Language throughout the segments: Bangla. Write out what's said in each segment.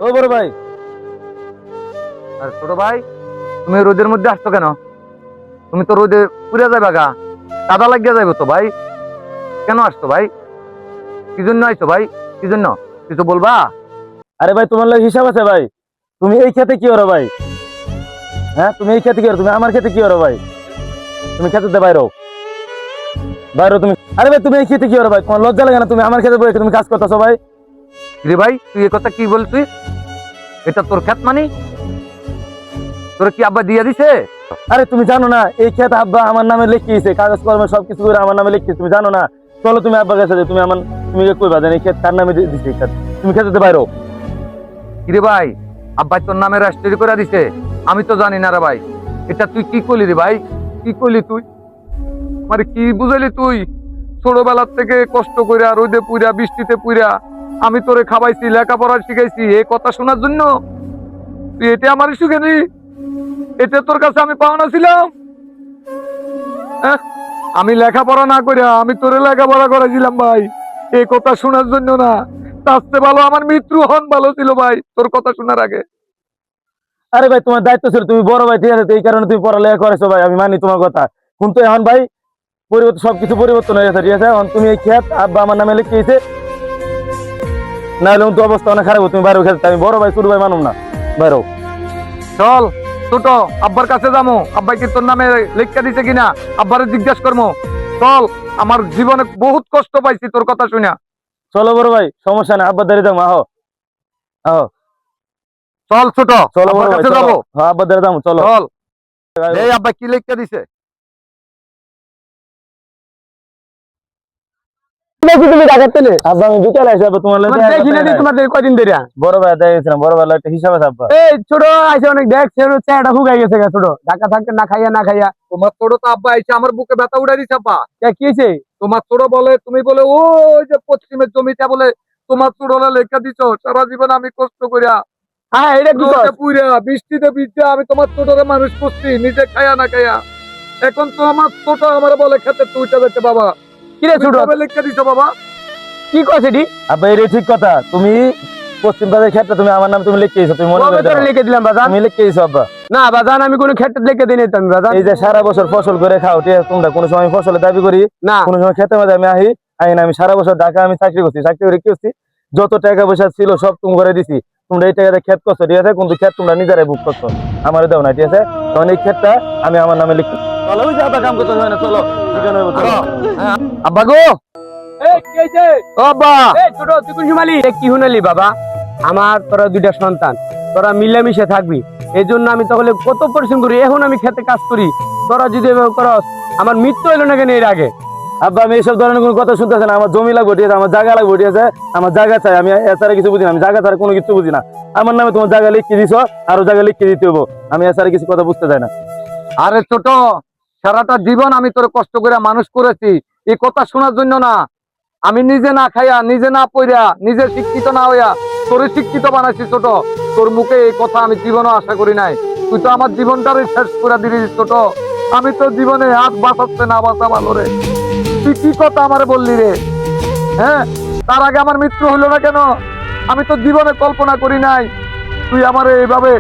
ও বড় ভাই। আরে ছোট ভাই, তুমি রোদের মধ্যে আসছো কেন? তুমি তো রোদে পুড়ে যাবে গা, কাদা লাগিয়ে যাবে তো ভাই। কেন আসছো ভাই? কি জন্য আইছো ভাই? কি জন্য? কিছু বলবা? আরে ভাই, তোমার লাগে হিসাব আছে ভাই। তুমি এই খেতে কি করো ভাই? হ্যাঁ, তুমি এই খেতে কি করো? তুমি আমার খেতে কি করো ভাই? তুমি খেতে বাইরো, বাইরো তুমি। আরে ভাই, তুমি এই খেতে কি করো ভাই? তোমার লজ্জা লাগে না? তুমি আমার খেতে বসে তুমি কাজ করতেছো ভাই। রে ভাই, তুই এ কথা কি বলছিস? এটা তোর খেত মানি? তোর কি আব্বা দিয়ে দিছে? আরে তুমি জানো না এই খেত আব্বা আমার নামে লিখিয়েছে, কাগজ কলমে সবকিছু করে আমার নামে লিখিয়েছে, তুমি জানো না? চলো তুমি আব্বার কাছে যাও, তুমি আমার তুমি কইবা জানি এই খেত কার নামে দিছে। এই খেত তুমি খেতে বাইরো। রে ভাই, আব্বাই তোর নামে রেজিস্ট্রি করে দিছে? আমি তো জানি না রে ভাই। এটা তুই কি করলি রে ভাই? কি করলি তুই? মানে কি বুঝাইলি তুই? ছোটবেলার থেকে কষ্ট কইরা রোদে পুইরা বৃষ্টিতে পুইরা আমি তোরে খাওয়াইছি, লেখাপড়া শিখাইছি, এই কথা শোনার জন্য তুই এটা আমার শিখেনি? এটা তোর কাছে আমি পাওনা ছিলাম? হ্যাঁ? আমি লেখাপড়া না করিয়া আমি তোরে লেখাপড়া করেছিলাম ভাই, এই কথা শোনার জন্য না। তার চেয়ে ভালো আমার মৃত্যু হন ভালো ছিল ভাই তোর কথা শোনার আগে। আরে ভাই, তোমার দায়িত্ব ছিল, তুমি বড় ভাই, ঠিক আছে? তো এই কারণে তুমি পড়ালেখা করেছো ভাই, আমি মানি তোমার কথা। কিন্তু এখন ভাই পরিবর্তন, সবকিছু পরিবর্তন হয়ে গেছে, ঠিক আছে? এখন তুমি এই খেত আব্বা আমার নামে লিখিয়েছে, না হলে তো অবস্থা অনেক খারাপ হবে। তুমি বাইরে খেতে, আমি বড় ভাই ছোট ভাই মানুম না, বাইরো। চল ছোট, আব্বার কাছে যাবো, আব্বাই কি তোর নামে লেখা দিছে কিনা আব্বারে জিজ্ঞেস করবো। চল, আমার জীবনে বহুত কষ্ট পাইছি তোর কথা শুনা। চলো বড় ভাই, সমস্যা নেই, আব্বার দাঁড়িয়ে যাবো, আহো আহো। চল ছোট, চলো বড় আব্বার ভাই, কাছে চলো। যাবো। হ্যাঁ, আব্বার দাঁড়িয়ে যাবো, চলো। চল, এই আব্বা কি লেখা দিছে? তুমি ঢাকাতে নে আব্বা, আমি বিকালে আসি আব্বা, তোমার লাগে দেখি না তোমার কয়দিন ধরে। বড় ভাই দেখেছিলাম, বড় ভাই একটা হিসাব আছে আব্বা। এই ছোট আইসে অনেক দেখ চেহারাটা হুগাই গেছে গা ছোট, ঢাকা থাকতে না খাইয়া না খাইয়া। তোমার ছোট তো আব্বা আইছে আমার বুকে ব্যথা উড়াই দিছে আব্বা। কি হয়েছে? তোমার ছোট বলে, তুমি বলে ওই যে পশ্চিমের জমিটা বলে তোমার ছোট লেখা দিছ। সারা জীবন আমি কষ্ট করিয়া হ্যাঁ, এটা কি রোদে পুইরা বৃষ্টিতে ভিজে আমি তোমার ছোটরে মানুষ করছি, নিজে খাইয়া না খাইয়া। এখন তো আমার ছোট আমার বলে খেতে তুইটা যাচ্ছে বাবা। কি রে ছোট, লেখা দিছ বাবা? কি কইছে ডি? আব্বা এটা ঠিক কথা, তুমি পশ্চিম বাজারের ক্ষেত্রে তুমি আমার নাম তুমি লিখিয়েছো, তুমি মনে করে দাও। লিখে দিলাম বাজান। তুমি লিখিয়েছো আব্বা। না বাজান, আমি কোনো ক্ষেত্রে লিখে দিই নাই তো আমি বাজান। এই যে সারা বছর ফসল করে খাও, ঠিক আছে? তোমরা কোনো সময় ফসলের দাবি করি না, কোনো সময় খেতে মধ্যে আমি আমি সারা বছর ঢাকা আমি চাকরি করছি, চাকরি করে কি করছি, যত টাকা পয়সা ছিল সব তুমি করে দিছি। তোমরা এই টাকাতে ক্ষেত করছো, ঠিক আছে? কিন্তু ক্ষেত তোমরা নিজেরাই বুক করছো, আমার দাও না, ঠিক আছে? তখন এই ক্ষেতটা আমি আমার নামে লিখি। চলো ওই যে আব্বা কাম করতে হয় না, চলো ঠিকানা হইবো, চলো। আব্বা গো, এই কি হইছে? ও আব্বা। এই ছোট, তুই কোন শুনালি? কি শুনালি বাবা? আমার তোরা দুইটা সন্তান, তোরা মিলেমিশে থাকবি, এই জন্য আমি তাহলে কত পরিশ্রম করি, এখন আমি খেতে কাজ করি। তোরা যদি এভাবে করস, আমার মৃত্যু হইলো না কেন এর আগে? আব্বা আমি এইসব ধরনের কোনো কথা শুনতেছে না, আমার জমি লাগবে, ঠিক আছে? আমার জায়গা লাগবে, ঠিক আছে? আমার জায়গা চাই, আমি এছাড়া কিছু বুঝি না, আমি জায়গা ছাড়া কোনো কিছু বুঝি না। আমার নামে তোমার জায়গা লিখে দিছো, আরো জায়গা লিখে দিতে হবো, আমি এছাড়া কিছু কথা বুঝতে চাই না। আরে ছোট, সারাটা জীবন আমি তোর কষ্ট করে মানুষ করেছি এই কথা শোনার জন্য না। আমি নিজে না খাইয়া, নিজে না পড়িয়া, নিজে শিক্ষিত না হইয়া তোরে শিক্ষিত বানাইছি ছোট। তোর মুখে এই কথা আমি জীবনও আশা করি নাই। তুই তো আমার জীবনটারে শেষ করে দিলি ছোট। আমি তো জীবনে হাত বাঁচাচ্ছে না বাঁচা ভালো রে। তুই কি কথা আমারে বললি রে? হ্যাঁ, তার আগে আমার মৃত্যু হইলো না কেন? আমি তো জীবনে কল্পনা করি নাই তুই আমারে এইভাবে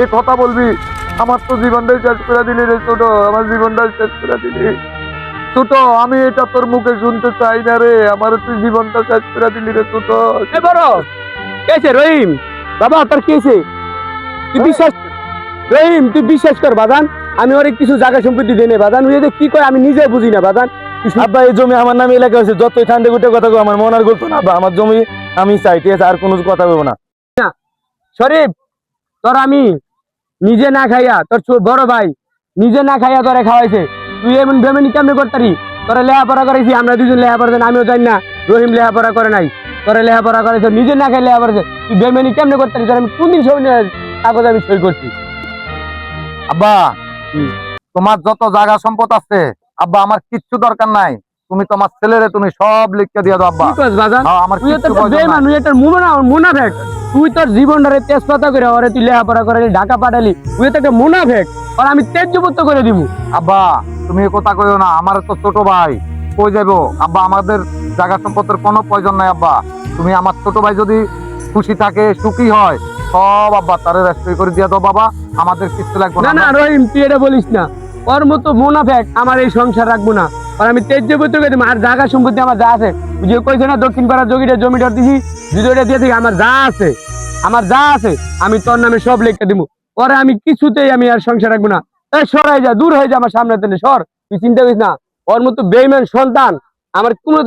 এই কথা বলবি। আমার তো জীবনটাই শেষ করে দিলি রে ছোট, আমার জীবনটাই শেষ করে দিলি ছোট। আমি এটা তোর মুখে শুনতে চাই না রে, আমার তুই জীবনটা শেষ করে দিলি রে ছোট। এই বড় কি হয়েছে রহিম? বাবা তোর কি হয়েছে? তুই বিশ্বাস, রহিম তুই বিশ্বাস কর বাদান, আমি ওর কিছু জায়গা সম্পত্তি দিই না বাদান, ওই যে কি করে আমি নিজে বুঝি না বাদান। আব্বা এই জমি আমার নামে এলাকা হয়েছে, যতই ঠান্ডা গুটে কথা আমার মন আর গল্প না আব্বা, আমার জমি আমি চাই, ঠিক আছে? আর কোনো কথা বলবো না। শরীফ, তোর আমি নিজে না খাইয়া, তোর বড় ভাই নিজে না খাইয়া তোরে খাওয়াইছে, তুই এমন বেমেনি কেমনে করতারি? তোরা লেখাপড়া করেছি, আমরা দুজন লেখাপড়া জানি, আমিও জানি না, রহিম লেখাপড়া করে নাই, তোরা লেখাপড়া করেছে, নিজে না খাই লেখাপড়া, তুই বেমেনি কেমনে করতারি? তোর আমি কোনদিন সই কাগজ আমি সই করছি? আব্বা তোমার যত জায়গা সম্পদ আছে আব্বা, আমার কিচ্ছু দরকার নাই। তুমি তোমার ছেলেরে তুমি সব লিখে দিয়ে দাও আব্বা। কি কস বাজান? হ্যাঁ, আমার তুই তো কিচ্ছু প্রয়োজন বেমান, নাই। তুই তোর মুনাফেক। তুই তোর জীবনটারে তেজপাতা করে ওরে তুই লেখাপড়া করে ঢাকা পাঠালি, তুই তো একটা মুনাফেক, আর আমি তেজযুক্ত করে দিব। আব্বা তুমি এ কথা কইও না, আমার তো ছোট ভাই কই যাবো আব্বা, আমাদের জায়গা সম্পদের কোনো প্রয়োজন নাই আব্বা। তুমি আমার ছোট ভাই যদি খুশি থাকে, সুখী হয়, সব আব্বা তারে রেস্ট্রি করে দিয়া দাও বাবা, আমাদের কিছু লাগবে না না। না রহিম, তুই এটা বলিস না। ওর মতো মুনাফেক আমার এই সংসার রাখবো না। আর আমি তেজ্য বইতে করে দিব। আর জায়গা সম্পত্তি আমার যা আছে, যে কইছে না দক্ষিণ পাড়ার জমিটা জমিটা দিছি, দুটোটা দিয়ে দিই, আমার যা আছে, আমার যা আছে আমি তোর নামে সব লিখে দিব। পরে আমি কিছুতেই আমি আর সংসার রাখবো না। এই সরাই যা, দূর হয়ে যা আমার সামনে থেকে, সর। তুই চিন্তা করিস না, ওর মতো বেইমান সন্তান আমার কোনো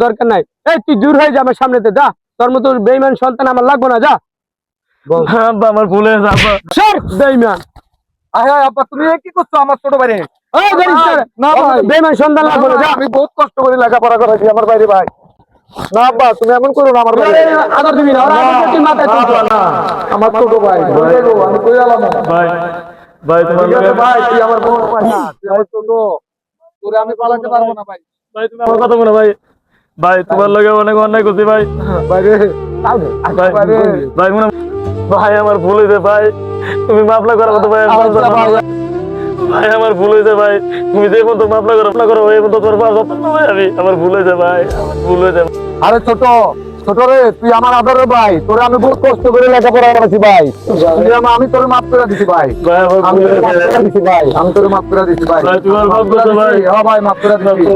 দরকার নাই। এই তুই দূর হয়ে যা আমার সামনে থেকে, যা। তোর মতো বেইমান সন্তান আমার লাগবো না, যা। আব্বা আমার ভুল হয়েছে আব্বা। সর বেইমান। আয় আয় আব্বা, তুমি এ কি করছো আমার ছোট ভাই? এই ধরিস না, না ওর মতো ভাই। বেইমান সন্তান লাগবো না, যা। আমি বহুত কষ্ট করে লেখাপড়া করেছি আমার বাইরে ভাই। না আব্বা, তুমি এমন করো না আমার বাইরে। আদর দিবি না, ওরা আদর করতে মাথায় তুলতো। না আমার ছোট ভাই, বুঝে গো, আমি কই গেলাম। ভাই, ভাই তোমার ঠিক আছে লগে- ভাই, তুই আমার বোন ভাই না, তুই আমার ছোট। তোরে আমি পালাতে পারবো না ভাই। ভাই তুমি আমার কথা বলো ভাই। ভাই তোমার লগে অনেক অন্যায় করছি ভাই। বাইরে ভাই বাইরে। ভাই মনে ভাই আমার ভুল হয়েছে ভাই, তুমি মাফলা করার মতো ভাই আচ্ছা ভাই। ভাই আমার ভুল হয়েছে ভাই, তুমি যে মতো মাফলা করো এই মতো তোমার পাওয়া কথা না ভাই। আমি আমার ভুল হয়েছে ভাই, আমার ভুল হয়েছে। আরে ছোট ছোট রে, তুই আমার আদরের ভাই, তোরে আমি বহুত কষ্ট করে লেখাপড়া করেছি ভাই। আমি তোরে মাফ করে দিছি ভাই। ভাই আমার আমি ভুল তোরে মাফ হয়েছে করে দিছি ভাই। আমি তোরে মাফ করে দিছি ভাই। ভাই, তুমি আমার মাফ করে দাও ভাই। হ্যাঁ ভাই, মাফ করে দিছি।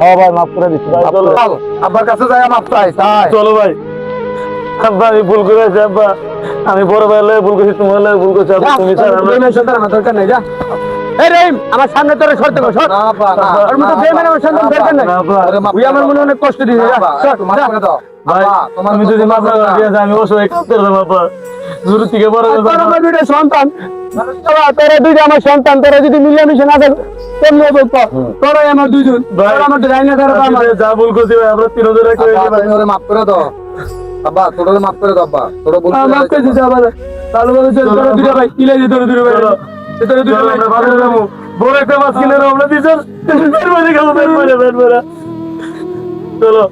হ্যাঁ ভাই, মাফ করে দিছি। ভাই, চলো। চল, আব্বার কাছে যাই মাফ চাই তাই। চলো ভাই। আব্বা আমি ভুল করেছি আব্বা, আমি বড় ভাই লয়ে ভুল করছি, তোমার লয়ে ভুল করছি আব্বা, যা, তুমি তোর ছাড়া মতো আমরা বেইমান সন্তান আমার দরকার নাই, যা। এই রহিম, আমার সামনে তোরে সরতে কর, সর। না আব্বা, না, ওর মতো না, বেইমান আমার সন্তান আব্বা, দরকার নাই। না, আব্বা। তোরে মাফ তুই আমার করে মনে দাও। অনেক কষ্ট দিবি, যা, আব্বা, সর, একটু মাফ যা। করে দাও। ভাই আব্বা, তোমার তুমি যদি মাফ না করে দিয়েছো আমি অসহায় করে দেবো আব্বা, শুরু থেকে বড় আর তোর আমার দুইটা সন্তান, তোরা দুইটা আমার সন্তান, তোরা যদি মিলেমিশে না থাকো কেমনে বলতো? তোরাই আমার দুইজন, ভাই, তোরা আমার রাইনা ধরে আমার। যা ভুল করছি ভাই, আমরা 3 জন আব্বা, তুমি ওরে মাফ করে দাও। আব্বা, তোরে মাফ করে দাও আব্বা। তোরে বলতে মাফ করে দিতে আবার ভালো ভালো চল, তোরা দুইটা ভাই কিলে যে তোরা দুইটা ভাই, চলো। তোরা দুইটা ভাই বড় একটা মাছ কিনে আমরা 2 জন, চলো